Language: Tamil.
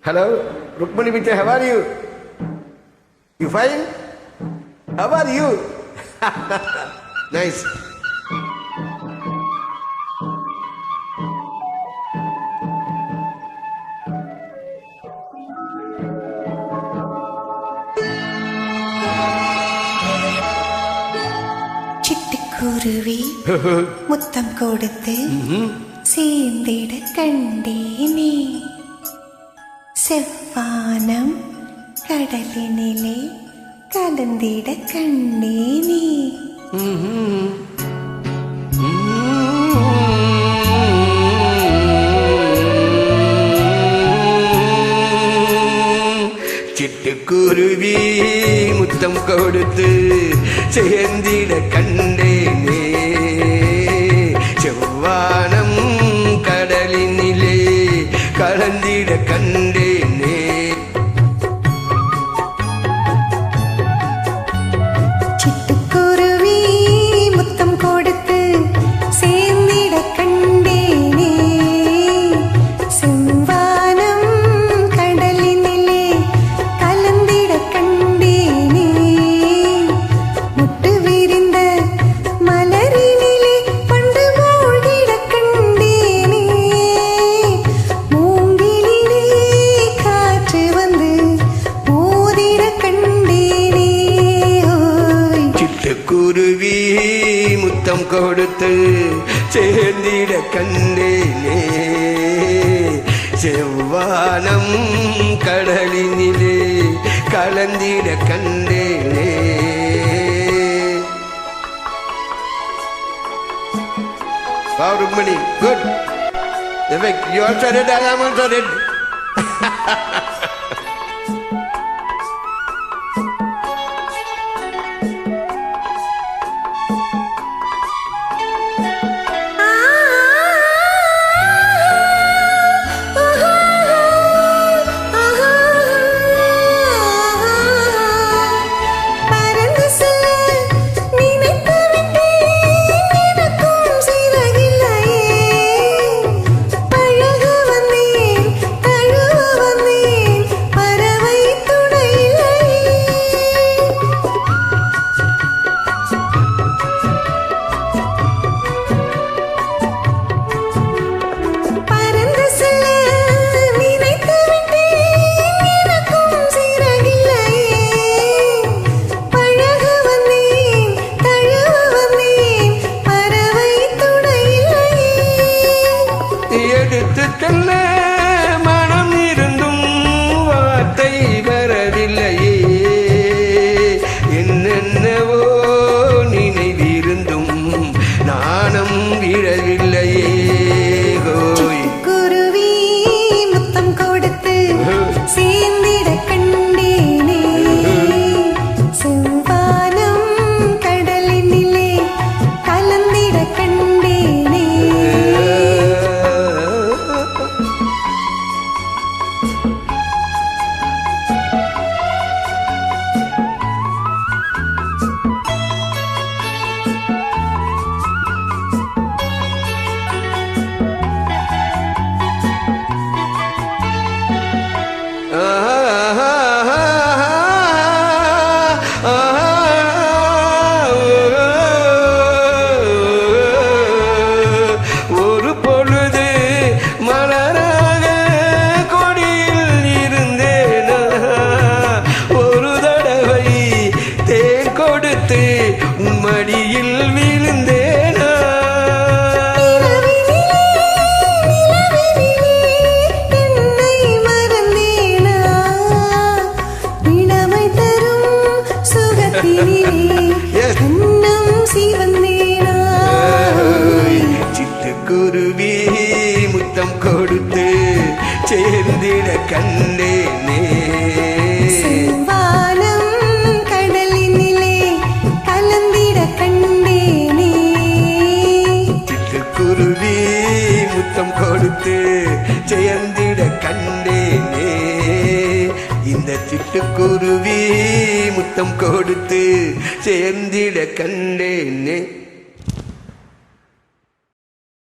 Hello, Rukmani Picha, how are you? You fine? How are you? Nice. சிட்டுக்குருவி முத்தம் கொடுத்து சேர்ந்திட கண்டேனே, செவ்வானம் கடலினிலே கலந்திட கண்டேனே. சிட்டுக்குருவி முத்தம் கொடுத்து சேர்ந்திட கண்டேனே, செவ்வானம் கடலினிலே கலந்திட கண்டேனே. சிட்டுக்குருவி முத்தம் கொடுத்து சேர்ந்திட கண்டேனே, செவ்வானம் கடலினிலே கலந்திட கண்டேனே. முட்டு விரிந்த மலரினிலே பண்டு மூழ்கிட கண்டேனே, மூங்கிலிலே காற்று வந்து மோதிட கண்டேனே. சிட்டுக்குருவி முத்தம் கொடுத்து சேர்ந்திட கண்டேனே, செவ்வானம் கடலினிலே கலந்திட கண்டேனே. Wow, Rukmani, good. Perfect. You also read, I am also read. பறந்து செல்ல நினைத்து விட்டேன், எனக்கும் சிறகில்லையே. பழக வந்தேன், தழுவ வந்தேன், பறவை துணையில்லையே. பறந்து செல்ல நினைத்து விட்டேன், எனக்கும் சிறகில்லையே. பழக வந்தேன், தழுவ வந்தேன், பறவை துணையில்லையே. எடுத்து செல்ல மனம் இருந்தும் வார்த்தை வரவில்லையே, என்னென்னவோ நினைவிருந்தும் நாணம் விழவில்லையே. ஹோய். குருவி முத்தம் கொடுத்து சேர்ந்திட கண்டேனே, செவ்வானம் கடலினிலே கலந்திட கண்டேனே. ஒரு பொழுது மலராக கொடியில் இருந்தேனா, ஒரு தடவை தேன் கொடுத்து உன் மடியில் விழுந்தேனா. என்னை மறந்தேனா, இளமை தரும் சுகத்தினிலே Yes. கண்ணம் சிவந்தேனா. சிட்டுக்குருவி முத்தம் கொடுத்து சேர்ந்திட கண்டேனே, செவ்வானம் கடலினிலே கலந்திட கண்டேனே. சிட்டுக்குருவி முத்தம் கொடுத்து சேர்ந்திட கண்டேனே. இந்த சிட்டுக்குருவி முத்தம் கொடுத்து சேர்ந்திட கண்டேனே.